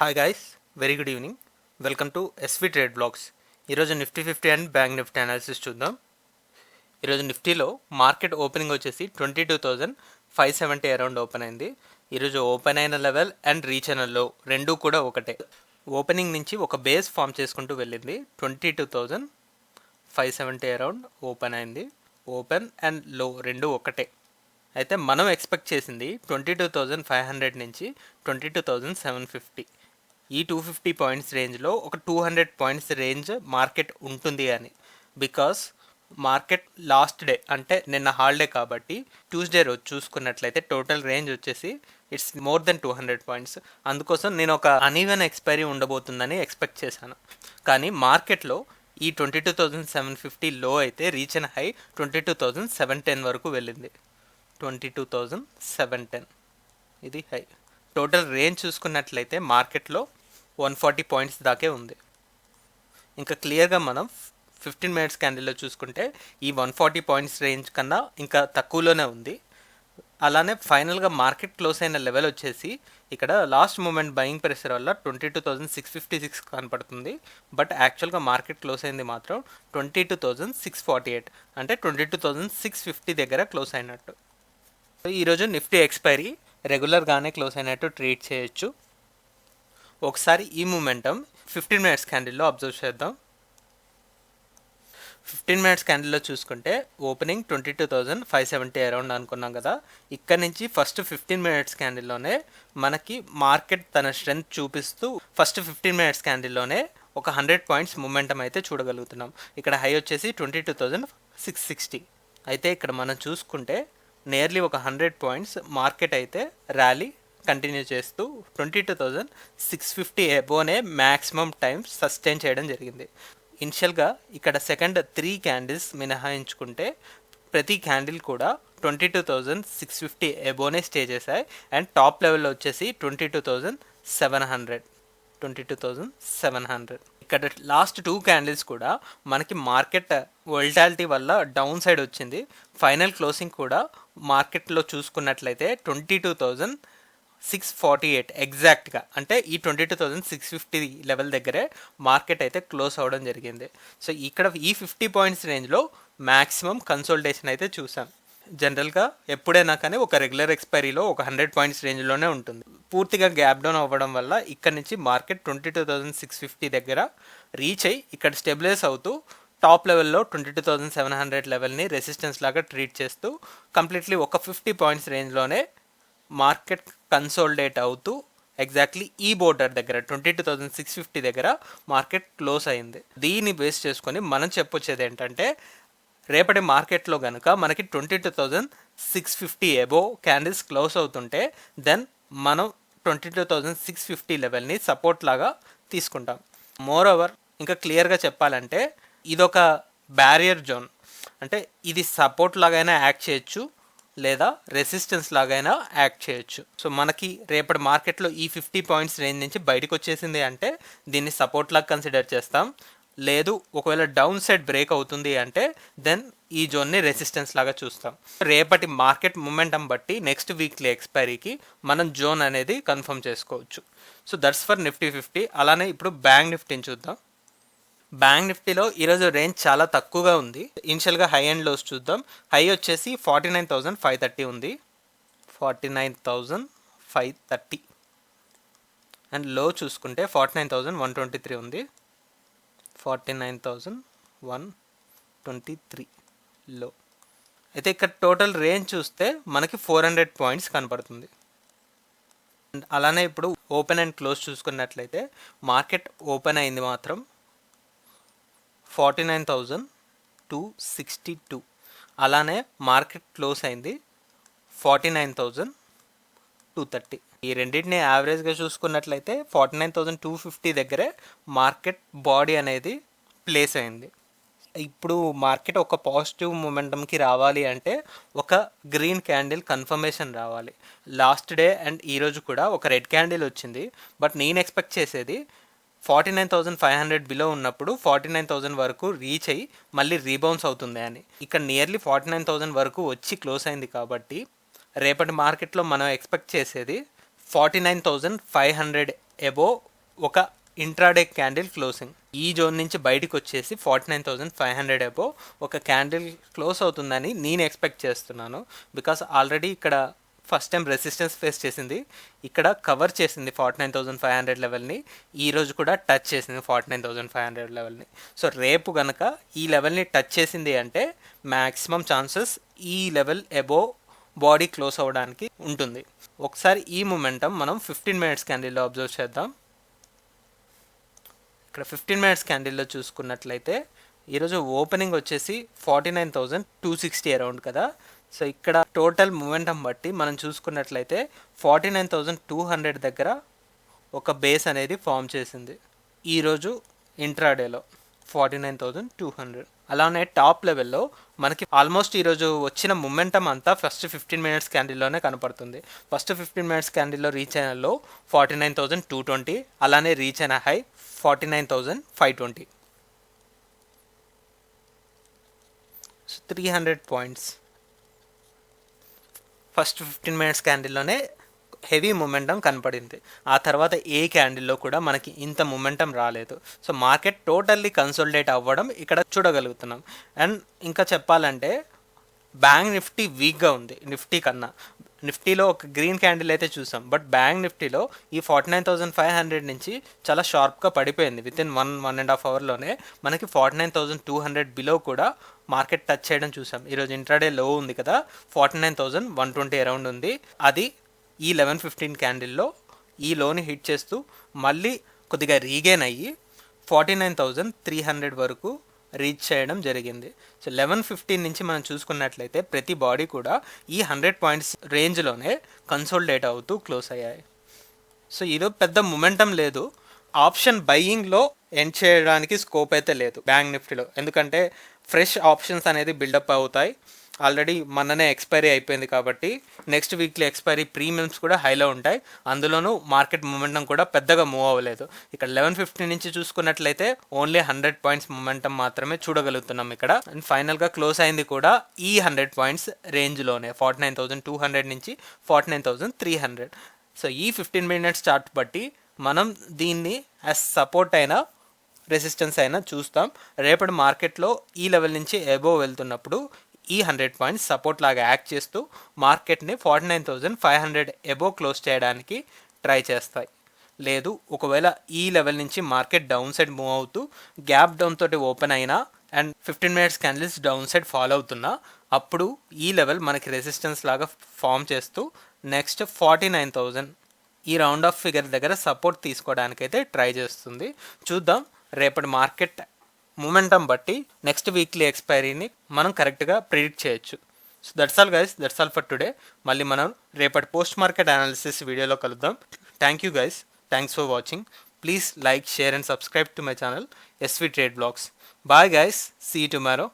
Hi guys, very good evening. Welcome to SV trade blogs. ఈరోజు Nifty 50 and bank Nifty analysis చూద్దాం. ఈరోజు నిఫ్టీలో market opening వచ్చేసి 22,570 around open అయింది. ఈరోజు ఓపెన్ అయిన లెవెల్ అండ్ రీచ్ అయిన లో రెండూ కూడా ఒకటే. ఓపెనింగ్ నుంచి ఒక బేస్ ఫామ్ చేసుకుంటూ వెళ్ళింది. 22,570 అరౌండ్ ఓపెన్ అయింది. ఓపెన్ అండ్ లో రెండు ఒకటే. అయితే మనం ఎక్స్పెక్ట్ చేసింది 22,500 నుంచి 22,750. ఈ 250 పాయింట్స్ రేంజ్లో ఒక 200 పాయింట్స్ రేంజ్ మార్కెట్ ఉంటుంది అని. బికాస్ మార్కెట్ లాస్ట్ డే అంటే నిన్న హాలిడే కాబట్టి ట్యూస్డే రోజు చూసుకున్నట్లయితే టోటల్ రేంజ్ వచ్చేసి ఇట్స్ మోర్ దెన్ 200 పాయింట్స్. అందుకోసం నేను ఒక అన్ఈవెన్ ఎక్స్పైరీ ఉండబోతుందని ఎక్స్పెక్ట్ చేశాను. కానీ మార్కెట్లో ఈ 22,750 లో అయితే రీచ్ అయిన హై 22,710 వరకు వెళ్ళింది. 22,710 ఇది హై. టోటల్ రేంజ్ చూసుకున్నట్లయితే మార్కెట్లో 140 పాయింట్స్ దాకే ఉంది. ఇంకా క్లియర్గా మనం 15 మినిట్స్ క్యాండిల్లో చూసుకుంటే ఈ 140 పాయింట్స్ రేంజ్ కన్నా ఇంకా తక్కువలోనే ఉంది. అలానే ఫైనల్గా మార్కెట్ క్లోజ్ అయిన లెవెల్ వచ్చేసి ఇక్కడ లాస్ట్ మూమెంట్ బయింగ్ ప్రెషర్ వల్ల 22,656 కనపడుతుంది. బట్ యాక్చువల్గా మార్కెట్ క్లోజ్ అయింది మాత్రం 22,648 అంటే 22,650 దగ్గర క్లోజ్ అయినట్టు. ఈరోజు నిఫ్టీ ఎక్స్పైరీ రెగ్యులర్గానే క్లోజ్ అయినట్టు ట్రీట్ చేయొచ్చు. ఒకసారి ఈ మూమెంటం 15 మినిట్స్ క్యాండిల్లో అబ్జర్వ్ చేద్దాం. 15 మినిట్స్ క్యాండిల్లో చూసుకుంటే ఓపెనింగ్ 22,570 అరౌండ్ అనుకున్నాం కదా. ఇక్కడ నుంచి ఫస్ట్ 15 మినిట్స్ క్యాండిల్లోనే మనకి మార్కెట్ తన స్ట్రెంత్ చూపిస్తూ ఫస్ట్ 15 మినిట్స్ క్యాండిల్లోనే ఒక 100 పాయింట్స్ మూమెంటం అయితే చూడగలుగుతున్నాం. ఇక్కడ హై వచ్చేసి 22,660. అయితే ఇక్కడ మనం చూసుకుంటే నియర్లీ ఒక 100 పాయింట్స్ మార్కెట్ అయితే ర్యాలీ కంటిన్యూ చేస్తూ 22,650 అబోనే మ్యాక్సిమం టైం సస్టైన్ చేయడం జరిగింది. ఇనిషియల్గా ఇక్కడ సెకండ్ 3 క్యాండిల్స్ మినహాయించుకుంటే ప్రతి క్యాండిల్ కూడా 22,650 అబోనే స్టే చేశాయి. అండ్ టాప్ లెవెల్లో వచ్చేసి 22,700. ఇక్కడ లాస్ట్ 2 క్యాండిల్స్ కూడా మనకి మార్కెట్ వోల్టాలిటీ వల్ల డౌన్ సైడ్ వచ్చింది. ఫైనల్ క్లోజింగ్ కూడా మార్కెట్లో చూసుకున్నట్లయితే 22,648 ఎగ్జాక్ట్గా అంటే ఈ 22,650 లెవెల్ దగ్గరే మార్కెట్ అయితే క్లోజ్ అవ్వడం జరిగింది. సో ఇక్కడ ఈ 50 పాయింట్స్ రేంజ్లో మ్యాక్సిమం కన్సోలిడేషన్ అయితే చూసాం. జనరల్గా ఎప్పుడైనా కానీ ఒక రెగ్యులర్ ఎక్స్పైరీలో ఒక 100 పాయింట్స్ రేంజ్లోనే ఉంటుంది. పూర్తిగా గ్యాప్ డౌన్ అవ్వడం వల్ల ఇక్కడ నుంచి మార్కెట్ 22,650 దగ్గర రీచ్ అయ్యి ఇక్కడ స్టెబిలైజ్ అవుతూ టాప్ లెవెల్లో 22,700 లెవెల్ని రెసిస్టెన్స్ లాగా ట్రీట్ చేస్తూ కంప్లీట్లీ ఒక 50 పాయింట్స్ రేంజ్లోనే మార్కెట్ కన్సోలిడేట్ అవుతూ ఎగ్జాక్ట్లీ ఈ బోర్డర్ దగ్గర 22,650 దగ్గర మార్కెట్ క్లోజ్ అయింది. దీన్ని బేస్ చేసుకొని మనం చెప్పొచ్చేది ఏంటంటే రేపటి మార్కెట్లో కనుక మనకి 22,650 అబో క్యాండిల్స్ క్లోజ్ అవుతుంటే దెన్ మనం 22,650 లెవెల్ని సపోర్ట్ లాగా తీసుకుంటాం. మోర్ ఓవర్ ఇంకా క్లియర్గా చెప్పాలంటే ఇదొక బ్యారియర్ జోన్. అంటే ఇది సపోర్ట్ లాగైనా యాక్ట్ చేయొచ్చు లేదా రెసిస్టెన్స్ లాగైనా యాక్ట్ చేయొచ్చు. సో మనకి రేపటి మార్కెట్లో ఈ 50 పాయింట్స్ రేంజ్ నుంచి బయటకు వచ్చేసింది అంటే దీన్ని సపోర్ట్ లాగా కన్సిడర్ చేస్తాం. లేదు ఒకవేళ డౌన్ సైడ్ బ్రేక్ అవుతుంది అంటే దెన్ ఈ జోన్ని రెసిస్టెన్స్ లాగా చూస్తాం. రేపటి మార్కెట్ మూమెంటం బట్టి నెక్స్ట్ వీక్లీ ఎక్స్పైరీకి మనం జోన్ అనేది కన్ఫర్మ్ చేసుకోవచ్చు. So that's for Nifty 50. అలానే ఇప్పుడు బ్యాంక్ నిఫ్టీని చూద్దాం. బ్యాంక్ నిఫ్టీలో ఈరోజు రేంజ్ చాలా తక్కువగా ఉంది. ఇనిషియల్గా హై అండ్ లోస్ చూద్దాం. హై వచ్చేసి 49,530 ఉంది, 49,530. అండ్ లో చూసుకుంటే 49,123 ఉంది, 49,123 లో. అయితే ఇక్కడ టోటల్ రేంజ్ చూస్తే మనకి 400 పాయింట్స్ కనపడుతుంది. అలానే ఇప్పుడు ఓపెన్ అండ్ క్లోజ్ చూసుకున్నట్లయితే మార్కెట్ ఓపెన్ అయింది మాత్రం 49,262. అలానే మార్కెట్ క్లోజ్ అయింది 49,230. ఈ రెండింటిని యావరేజ్గా చూసుకున్నట్లయితే 49,250 దగ్గరే మార్కెట్ బాడీ అనేది ప్లేస్ అయింది. ఇప్పుడు మార్కెట్ ఒక పాజిటివ్ మూమెంటంకి రావాలి అంటే ఒక గ్రీన్ క్యాండిల్ కన్ఫర్మేషన్ రావాలి. లాస్ట్ డే అండ్ ఈరోజు కూడా ఒక రెడ్ క్యాండిల్ వచ్చింది. బట్ నేను ఎక్స్పెక్ట్ చేసేది 49,500 బిలో ఉన్నప్పుడు 49,000 వరకు రీచ్ అయ్యి మళ్ళీ రీబౌన్స్ అవుతుంది అని. ఇక్కడ నియర్లీ 49,000 వరకు వచ్చి క్లోజ్ అయింది కాబట్టి రేపటి మార్కెట్లో మనం ఎక్స్పెక్ట్ చేసేది 49,500 అబోవ్ ఒక ఇంట్రాడే క్యాండిల్ క్లోజింగ్ ఈ జోన్ నుంచి బయటకు వచ్చేసి 49,500 అబో ఒక క్యాండిల్ క్లోజ్ అవుతుందని నేను ఎక్స్పెక్ట్ చేస్తున్నాను. బికాస్ ఆల్రెడీ ఇక్కడ ఫస్ట్ టైం రెసిస్టెన్స్ ఫేస్ చేసింది, ఇక్కడ కవర్ చేసింది 49,500 లెవెల్ని, ఈరోజు కూడా టచ్ చేసింది 49,500 లెవెల్ని. సో రేపు కనుక ఈ లెవెల్ని టచ్ చేసింది అంటే మ్యాక్సిమం ఛాన్సెస్ ఈ లెవెల్ అబో బాడీ క్లోజ్ అవ్వడానికి ఉంటుంది. ఒకసారి ఈ మొమెంటం మనం 15 మినిట్స్ క్యాండిల్లో అబ్జర్వ్ చేద్దాం. ఇక్కడ 15 మినిట్స్ క్యాండిల్లో చూసుకున్నట్లయితే ఈరోజు ఓపెనింగ్ వచ్చేసి 49,260 అరౌండ్ కదా. సో ఇక్కడ టోటల్ మూమెంటం బట్టి మనం చూసుకున్నట్లయితే 49,200 దగ్గర ఒక బేస్ అనేది ఫామ్ చేసింది ఈరోజు ఇంట్రాడేలో 49,200. అలానే టాప్ లెవెల్లో మనకి ఆల్మోస్ట్ ఈరోజు వచ్చిన మొమెంటం అంతా ఫస్ట్ 15 మినిట్స్ క్యాండిల్లోనే కనపడుతుంది. ఫస్ట్ 15 మినిట్స్ క్యాండిల్లో రీచ్ అయిన లో 49,220, అలానే రీచ్ అయిన హై 49,520. 300 పాయింట్స్ ఫస్ట్ 15 మినిట్స్ క్యాండిల్లోనే హెవీ మొమెంటం కనపడింది. ఆ తర్వాత ఏ క్యాండిల్లో కూడా మనకి ఇంత మొమెంటం రాలేదు. సో మార్కెట్ టోటల్లీ కన్సోలిడేట్ అవ్వడం ఇక్కడ చూడగలుగుతున్నాం. అండ్ ఇంకా చెప్పాలంటే బ్యాంక్ నిఫ్టీ వీక్గా ఉంది నిఫ్టీ కన్నా. నిఫ్టీలో ఒక గ్రీన్ క్యాండిల్ అయితే చూసాం, బట్ బ్యాంక్ నిఫ్టీలో ఈ 49,500 నుంచి చాలా షార్ప్గా పడిపోయింది. విత్ ఇన్ 1.5 అవర్లోనే మనకి 49,200 బిలో కూడా మార్కెట్ టచ్ చేయడం చూసాం. ఈరోజు ఇంట్రాడే లో ఉంది కదా, 49,120 అరౌండ్ ఉంది. అది ఈ 11:15 క్యాండిల్లో ఈ లోని హిట్ చేస్తూ మళ్ళీ కొద్దిగా రీగైన్ అయ్యి 49,300 వరకు రీచ్ చేయడం జరిగింది. సో 11:15 నుంచి మనం చూసుకున్నట్లయితే ప్రతి బాడీ కూడా ఈ 100 పాయింట్స్ రేంజ్లోనే కన్సోలిడేట్ అవుతూ క్లోజ్ అయ్యాయి. సో ఈరోజు పెద్ద మొమెంటం లేదు. ఆప్షన్ బయింగ్లో ఎండ్ చేయడానికి స్కోప్ అయితే లేదు బ్యాంక్ నిఫ్టీలో, ఎందుకంటే ఫ్రెష్ ఆప్షన్స్ అనేది బిల్డప్ అవుతాయి. ఆల్రెడీ మొన్ననే ఎక్స్పైరీ అయిపోయింది కాబట్టి నెక్స్ట్ వీక్లీ ఎక్స్పైరీ ప్రీమియమ్స్ కూడా హైలో ఉంటాయి. అందులోనూ మార్కెట్ మొమెంటం కూడా పెద్దగా మూవ్ అవ్వలేదు. ఇక్కడ 11:15 నుంచి చూసుకున్నట్లయితే ఓన్లీ 100 పాయింట్స్ మొమెంటం మాత్రమే చూడగలుగుతున్నాం ఇక్కడ. అండ్ ఫైనల్గా క్లోజ్ అయింది కూడా ఈ 100 పాయింట్స్ రేంజ్లోనే 49,200 నుంచి 49,300. సో ఈ 15 మినిట్స్ చార్ట్ బట్టి మనం దీన్ని యాజ్ సపోర్ట్ అయినా రెసిస్టెన్స్ అయినా చూస్తాం. రేపటి మార్కెట్లో ఈ లెవెల్ నుంచి అబోవ్ వెళ్తున్నప్పుడు ఈ 100 పాయింట్స్ సపోర్ట్ లాగా యాక్ట్ చేస్తూ మార్కెట్ని 49,500 అబోవ్ క్లోజ్ చేయడానికి ట్రై చేస్తాయి. లేదు ఒకవేళ ఈ లెవెల్ నుంచి మార్కెట్ డౌన్ సైడ్ మూవ్ అవుతూ గ్యాప్ డౌన్ తోటి ఓపెన్ అయినా and 15 minutes candles down side follow అవుతున్నా అప్పుడు ఈ లెవెల్ మనకి రెసిస్టెన్స్ లాగా ఫామ్ చేస్తూ నెక్స్ట్ 49,000 ఈ రౌండ్ ఆఫ్ ఫిగర్ దగ్గర సపోర్ట్ తీసుకోవడానికైతే ట్రై చేస్తుంది. చూద్దాం రేపటి మార్కెట్ మూమెంటం బట్టి నెక్స్ట్ వీక్లీ ఎక్స్పైరీని మనం కరెక్ట్గా ప్రిడిక్ట్ చేయొచ్చు. So that's all guys, that's all for today. మళ్ళీ మనం రేపటి పోస్ట్ మార్కెట్ అనాలిసిస్ వీడియోలో కలుద్దాం. Thank you guys, thanks for watching. Please like, share and subscribe to my channel SV Trade Vlogs. Bye guys, see you tomorrow.